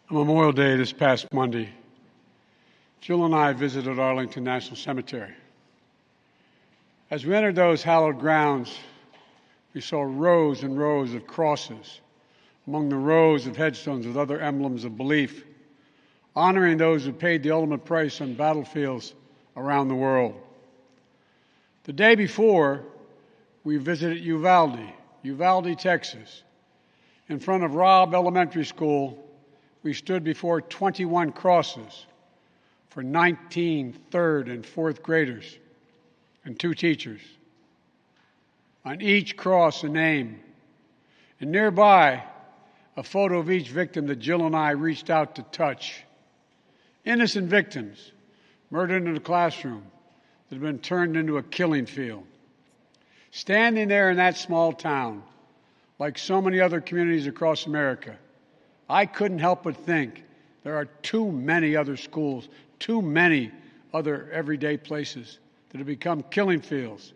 On Memorial Day this past Monday, Jill and I visited Arlington National Cemetery. As we entered those hallowed grounds, we saw rows and rows of crosses among the rows of headstones with other emblems of belief, honoring those who paid the ultimate price on battlefields around the world. The day before, we visited Uvalde, Texas. In front of Robb Elementary School, we stood before 21 crosses for 19 third and fourth graders and 2 teachers. On each cross, a name, and nearby, a photo of each victim that Jill and I reached out to touch. Innocent victims murdered in a classroom that had been turned into a killing field. Standing there in that small town, like so many other communities across America, I couldn't help but think there are too many other schools, too many other everyday places that have become killing fields,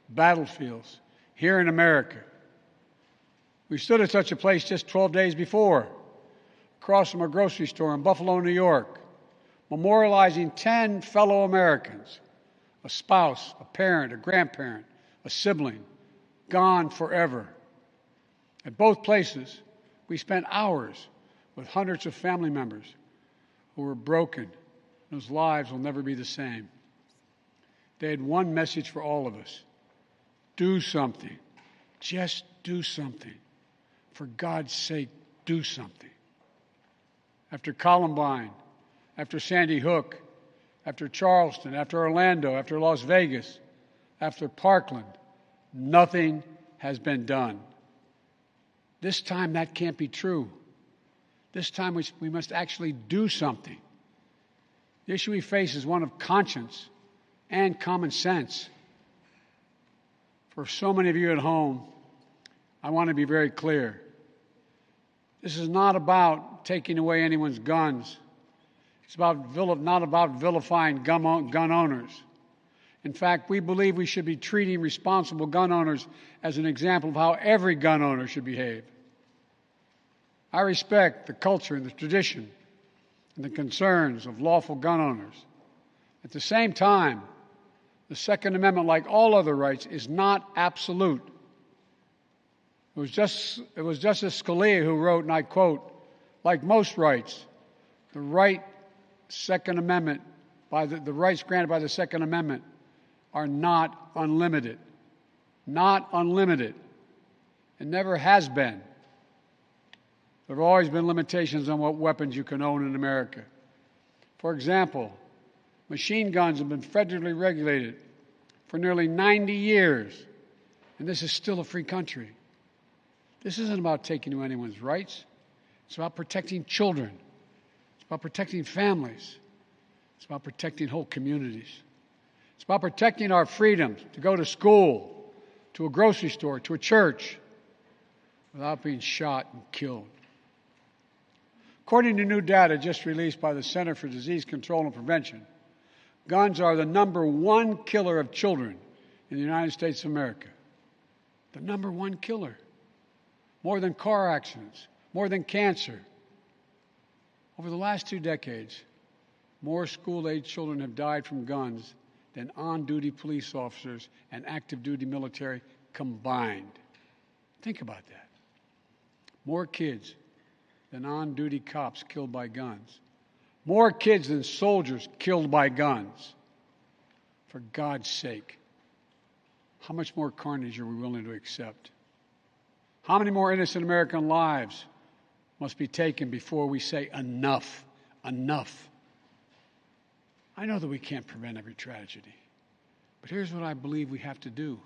battlefields here in America. We stood at such a place just 12 days before, across from a grocery store in Buffalo, New York, memorializing 10 fellow Americans, a spouse, a parent, a grandparent, a sibling, gone forever. At both places, we spent hours with hundreds of family members who were broken, whose lives will never be the same. They had one message for all of us: do something. Just do something. For God's sake, do something. After Columbine, after Sandy Hook, after Charleston, after Orlando, after Las Vegas, after Parkland, nothing has been done. This time that can't be true. This time we must actually do something. The issue we face is one of conscience and common sense. For so many of you at home, I want to be very clear. This is not about taking away anyone's guns. It's not about vilifying gun owners. In fact, we believe we should be treating responsible gun owners as an example of how every gun owner should behave. I respect the culture and the tradition and the concerns of lawful gun owners. At the same time, the Second Amendment, like all other rights, is not absolute. It was Justice Scalia who wrote, and I quote, "Like most rights, the rights granted by the Second Amendment are not unlimited." Not unlimited. It never has been. There have always been limitations on what weapons you can own in America. For example, machine guns have been federally regulated for nearly 90 years, and this is still a free country. This isn't about taking away anyone's rights. It's about protecting children. It's about protecting families. It's about protecting whole communities. It's about protecting our freedom to go to school, to a grocery store, to a church, without being shot and killed. According to new data just released by the Center for Disease Control and Prevention, guns are the #1 killer of children in the United States of America. The #1 killer. More than car accidents, more than cancer. Over the last 2 decades, more school-age children have died from guns than on-duty police officers and active-duty military combined. Think about that. More kids than on-duty cops killed by guns. More kids than soldiers killed by guns. For God's sake, how much more carnage are we willing to accept? How many more innocent American lives must be taken before we say enough, enough? I know that we can't prevent every tragedy, but here's what I believe we have to do.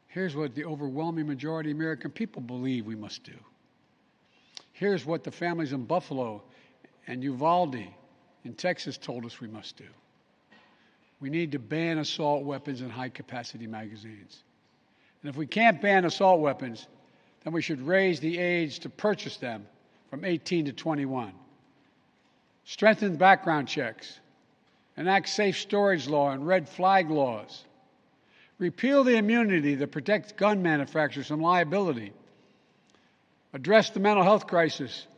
Here's what the overwhelming majority of American people believe we must do. Here's what the families in Buffalo and Uvalde in Texas told us we must do. We need to ban assault weapons and high-capacity magazines. And if we can't ban assault weapons, then we should raise the age to purchase them from 18 to 21. Strengthen background checks. Enact safe storage law and red flag laws. Repeal the immunity that protects gun manufacturers from liability. Address the mental health crisis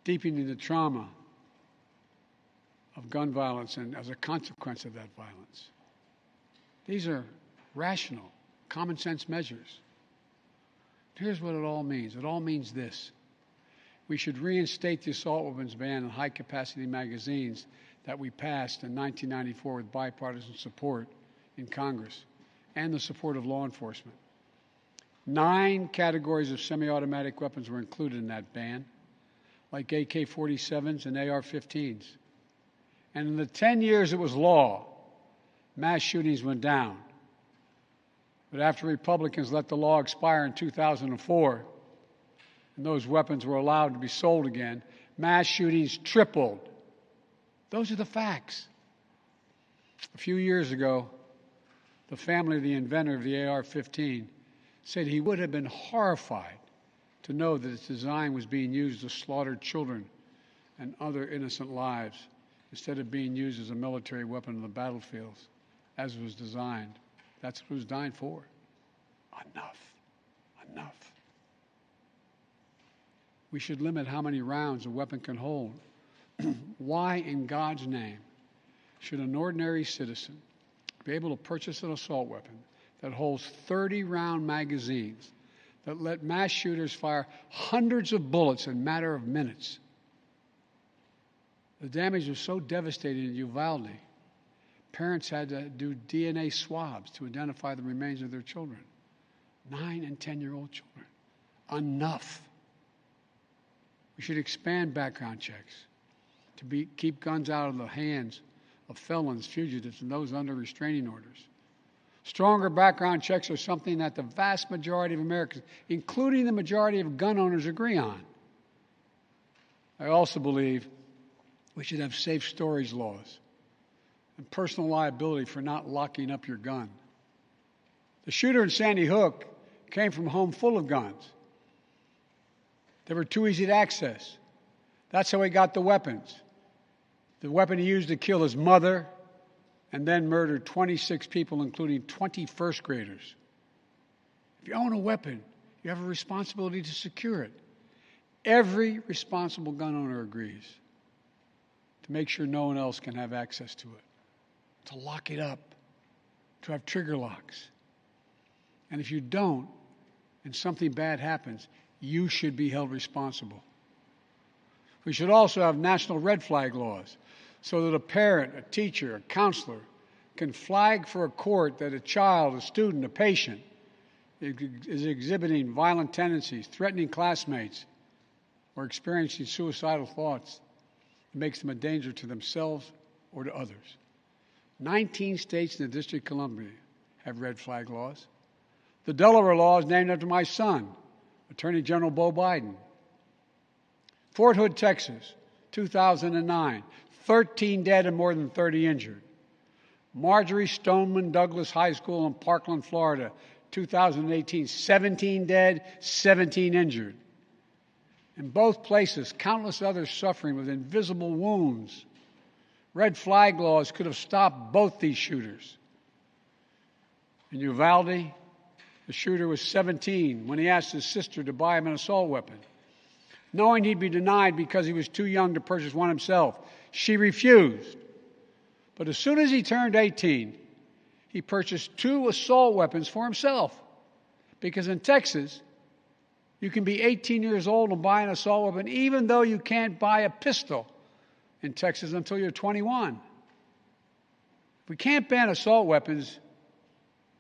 deepening the trauma of gun violence and as a consequence of that violence. These are rational, common sense measures. Here's what it all means. It all means this. We should reinstate the assault weapons ban on high-capacity magazines that we passed in 1994 with bipartisan support in Congress and the support of law enforcement. 9 categories of semi-automatic weapons were included in that ban, like AK-47s and AR-15s. And in the 10 years it was law, mass shootings went down. But after Republicans let the law expire in 2004, and those weapons were allowed to be sold again, mass shootings tripled. Those are the facts. A few years ago, the family of the inventor of the AR-15 said he would have been horrified to know that its design was being used to slaughter children and other innocent lives instead of being used as a military weapon on the battlefields as it was designed. That's what it was designed for. Enough. Enough. We should limit how many rounds a weapon can hold. Why, in God's name, should an ordinary citizen be able to purchase an assault weapon that holds 30-round magazines that let mass shooters fire hundreds of bullets in a matter of minutes? The damage was so devastating in Uvalde, parents had to do DNA swabs to identify the remains of their children. 9 and 10-year-old children. Enough. We should expand background checks to keep guns out of the hands of felons, fugitives, and those under restraining orders. Stronger background checks are something that the vast majority of Americans, including the majority of gun owners, agree on. I also believe we should have safe storage laws and personal liability for not locking up your gun. The shooter in Sandy Hook came from a home full of guns. They were too easy to access. That's how he got the weapons. The weapon he used to kill his mother and then murdered 26 people, including 20 first graders. If you own a weapon, you have a responsibility to secure it. Every responsible gun owner agrees to make sure no one else can have access to it, to lock it up, to have trigger locks. And if you don't, and something bad happens, you should be held responsible. We should also have national red flag laws so that a parent, a teacher, a counselor can flag for a court that a child, a student, a patient is exhibiting violent tendencies, threatening classmates, or experiencing suicidal thoughts. It makes them a danger to themselves or to others. 19 states in the District of Columbia have red flag laws. The Delaware law is named after my son, Attorney General Beau Biden. Fort Hood, Texas, 2009, 13 dead and more than 30 injured. Marjorie Stoneman Douglas High School in Parkland, Florida, 2018, 17 dead, 17 injured. In both places, countless others suffering with invisible wounds. Red flag laws could have stopped both these shooters. In Uvalde, the shooter was 17 when he asked his sister to buy him an assault weapon. Knowing he'd be denied because he was too young to purchase one himself, she refused. But as soon as he turned 18, he purchased 2 assault weapons for himself. Because in Texas, you can be 18 years old and buy an assault weapon, even though you can't buy a pistol in Texas until you're 21. If we can't ban assault weapons,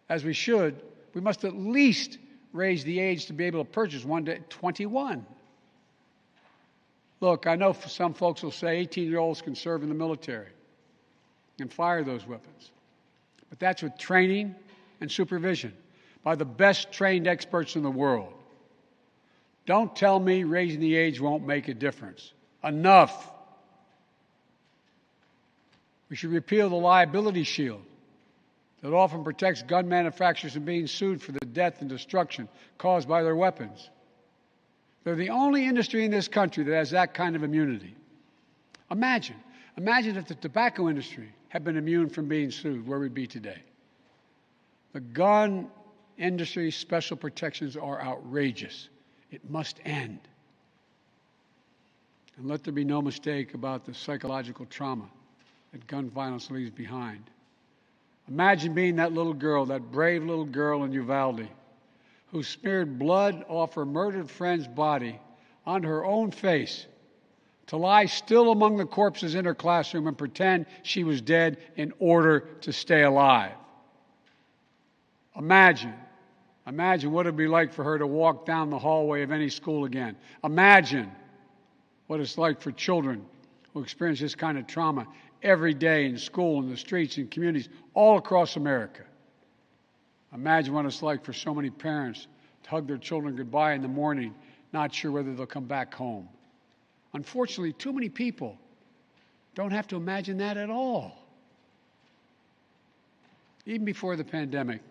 as we should, we must at least raise the age to be able to purchase one to 21. Look, I know some folks will say 18-year-olds can serve in the military and fire those weapons. But that's with training and supervision by the best trained experts in the world. Don't tell me raising the age won't make a difference. Enough. We should repeal the liability shield that often protects gun manufacturers from being sued for the death and destruction caused by their weapons. They're the only industry in this country that has that kind of immunity. Imagine if the tobacco industry had been immune from being sued, where we'd be today. The gun industry's special protections are outrageous. It must end. And let there be no mistake about the psychological trauma that gun violence leaves behind. Imagine being that little girl, that brave little girl in Uvalde, who smeared blood off her murdered friend's body onto her own face to lie still among the corpses in her classroom and pretend she was dead in order to stay alive. Imagine what it would be like for her to walk down the hallway of any school again. Imagine what it's like for children who experience this kind of trauma every day in school, in the streets, in communities all across America. Imagine what it's like for so many parents to hug their children goodbye in the morning, not sure whether they'll come back home. Unfortunately, too many people don't have to imagine that at all. Even before the pandemic,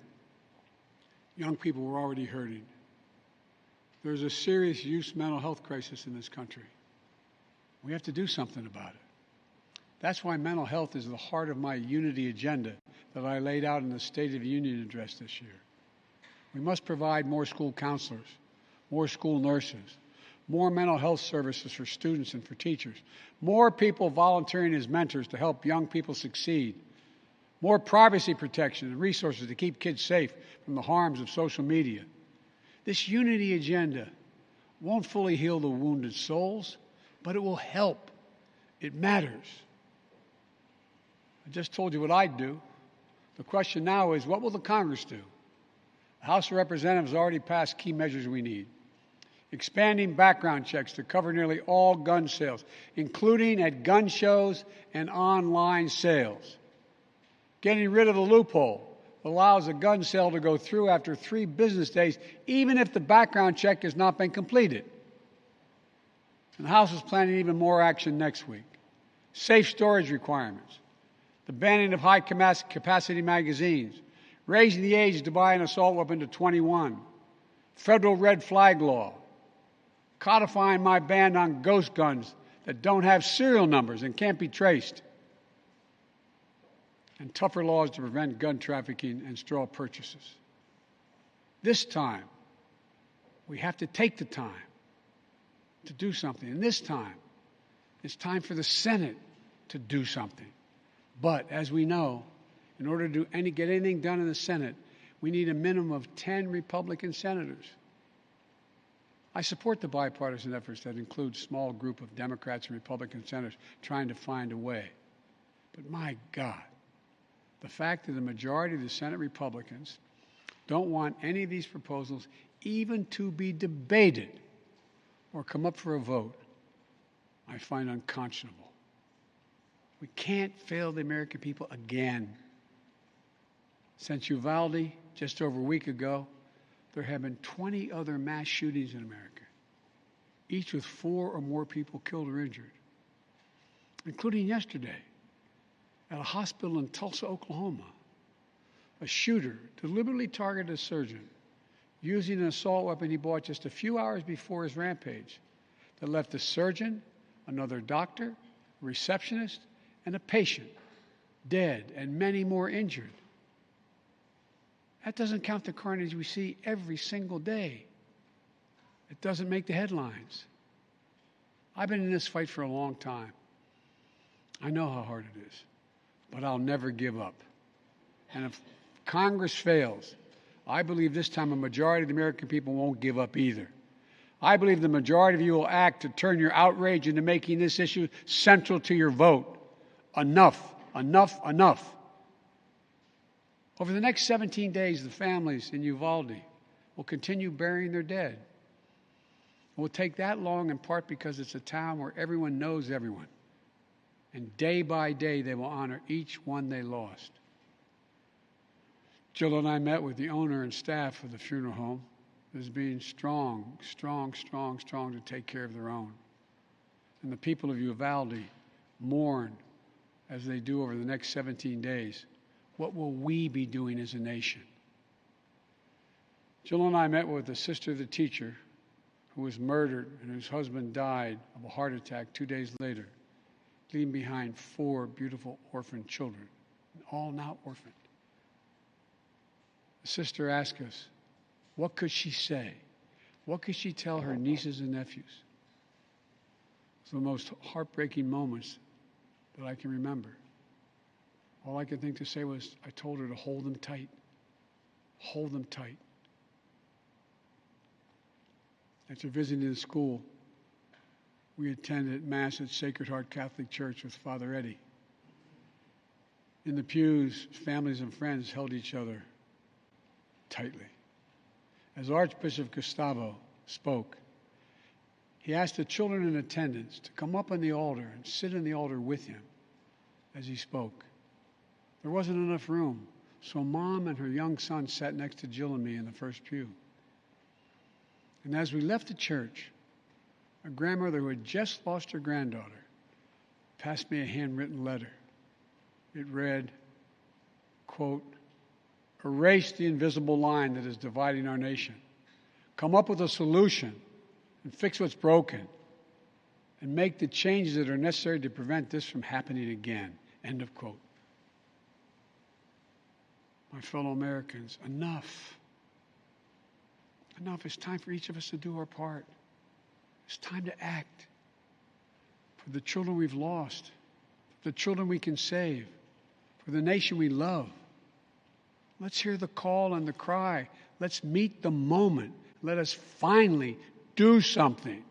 young people were already hurting. There's a serious youth mental health crisis in this country. We have to do something about it. That's why mental health is the heart of my unity agenda that I laid out in the State of the Union address this year. We must provide more school counselors, more school nurses, more mental health services for students and for teachers, more people volunteering as mentors to help young people succeed, more privacy protection and resources to keep kids safe from the harms of social media. This unity agenda won't fully heal the wounded souls, but it will help. It matters. I just told you what I'd do. The question now is, what will the Congress do? The House of Representatives has already passed key measures we need. Expanding background checks to cover nearly all gun sales, including at gun shows and online sales. Getting rid of the loophole that allows a gun sale to go through after 3 business days, even if the background check has not been completed. And the House is planning even more action next week. Safe storage requirements, the banning of high-capacity magazines, raising the age to buy an assault weapon to 21, federal red flag law, codifying my ban on ghost guns that don't have serial numbers and can't be traced, and tougher laws to prevent gun trafficking and straw purchases. This time, we have to take the time to do something. And this time, it's time for the Senate to do something. But as we know, in order to get anything done in the Senate, we need a minimum of 10 Republican senators. I support the bipartisan efforts that include a small group of Democrats and Republican senators trying to find a way. But my God, the fact that the majority of the Senate Republicans don't want any of these proposals even to be debated or come up for a vote, I find unconscionable. We can't fail the American people again. Since Uvalde, just over a week ago, there have been 20 other mass shootings in America, each with 4 or more people killed or injured, including yesterday at a hospital in Tulsa, Oklahoma. A shooter deliberately targeted a surgeon using an assault weapon he bought just a few hours before his rampage that left a surgeon, another doctor, a receptionist, and a patient dead and many more injured. That doesn't count the carnage we see every single day. It doesn't make the headlines. I've been in this fight for a long time. I know how hard it is, but I'll never give up. And if Congress fails, I believe this time a majority of the American people won't give up either. I believe the majority of you will act to turn your outrage into making this issue central to your vote. Enough, enough, enough. Over the next 17 days, the families in Uvalde will continue burying their dead. It will take that long in part because it's a town where everyone knows everyone. And day by day, they will honor each one they lost. Jill and I met with the owner and staff of the funeral home as being strong to take care of their own. And the people of Uvalde mourn as they do over the next 17 days. What will we be doing as a nation? Jill and I met with the sister of the teacher who was murdered and whose husband died of a heart attack 2 days later, leaving behind 4 beautiful orphaned children, all now orphaned. The sister asked us, what could she say? What could she tell her nieces and nephews? the most heartbreaking moments that I can remember. All I could think to say was, I told her to hold them tight. Hold them tight. After visiting the school, we attended Mass at Sacred Heart Catholic Church with Father Eddie. In the pews, families and friends held each other tightly. As Archbishop Gustavo spoke, he asked the children in attendance to come up on the altar and sit in the altar with him as he spoke. There wasn't enough room, so Mom and her young son sat next to Jill and me in the first pew. And as we left the church, a grandmother who had just lost her granddaughter passed me a handwritten letter. It read, quote, "Erase the invisible line that is dividing our nation. Come up with a solution and fix what's broken and make the changes that are necessary to prevent this from happening again." End of quote. My fellow Americans, enough. Enough. It's time for each of us to do our part. It's time to act for the children we've lost, for the children we can save, for the nation we love. Let's hear the call and the cry. Let's meet the moment. Let us finally do something.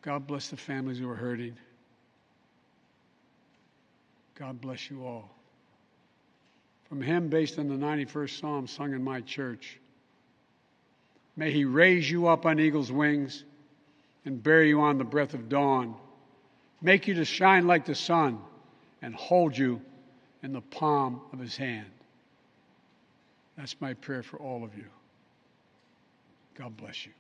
God bless the families who are hurting. God bless you all. From a hymn based on the 91st Psalm sung in my church. May He raise you up on eagle's wings and bear you on the breath of dawn. Make you to shine like the sun and hold you in the palm of His hand. That's my prayer for all of you. God bless you.